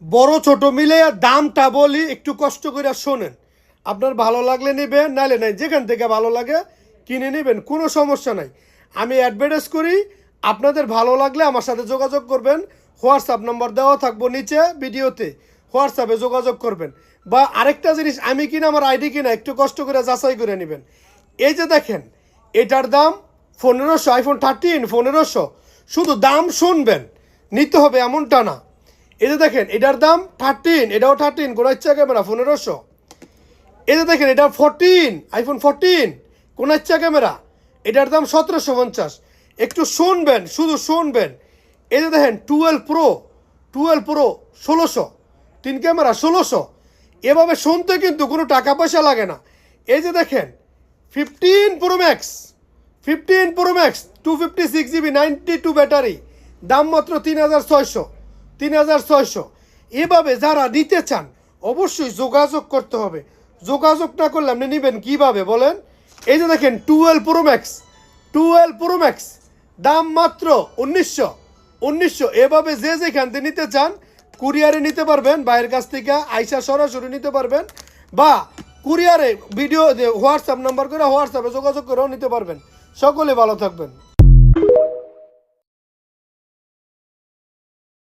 বড় ছোট মিলে দামটা বলি, একটু কষ্ট করে শোনেন। আপনার ভালো লাগলে নেবেন, নাইলে নাই, যেখান থেকে ভালো লাগে কিনে নেবেন, কোনো সমস্যা নাই। আমি অ্যাডভার্টাইজ করি, আপনাদের ভালো লাগলে আমার সাথে যোগাযোগ করবেন। হোয়াটসঅ্যাপ নম্বর দেওয়া থাকবো নিচে ভিডিওতে, হোয়াটসঅ্যাপে যোগাযোগ করবেন। বা আরেকটা জিনিস, আমি কিনা আমার আইডি কিনা একটু কষ্ট করে যাচাই করে নেবেন। এই যে দেখেন, এটার দাম 1500, আইফোন 13 1500। শুধু দাম শুনবেন, নিতে হবে এমনটা না। এই যে দেখেন, এটার দাম 13, এটাও 13, কোনো ইচ্ছা ক্যামেরা 1500। এই যে দেখেন, এটা 14, আইফোন 14, কোনো ইচ্ছা ক্যামেরা, এটার দাম 1750। একটু শুনবেন, শুধু শুনবেন। এই যে দেখেন 12 প্রো 1600, 3 ক্যামেরা 1600। এভাবে শুনতে কিন্তু কোনো টাকা পয়সা লাগে না। এই যে দেখেন 15 pro max, 15 pro max 256 GB 92 battery, দাম মাত্র 3600, 3600। এভাবে যারা নিতে চান অবশ্যই যোগাযোগ করতে হবে। যোগাযোগ না করলে আপনি নেবেন কীভাবে বলেন? এই যে দেখেন 12 প্রো ম্যাক্স, 12 প্রো ম্যাক্স, দাম মাত্র 1900। এভাবে যে যেখান থেকে নিতে চান কুরিয়ারে নিতে পারবেন, বাইরের কাছ থেকে আইসা সরাসরি নিতে পারবেন, বা কুরিয়ারে ভিডিও হোয়াটসঅ্যাপ নাম্বার করে হোয়াটসঅ্যাপে যোগাযোগ করেও নিতে পারবেন। সকলে ভালো থাকবেন।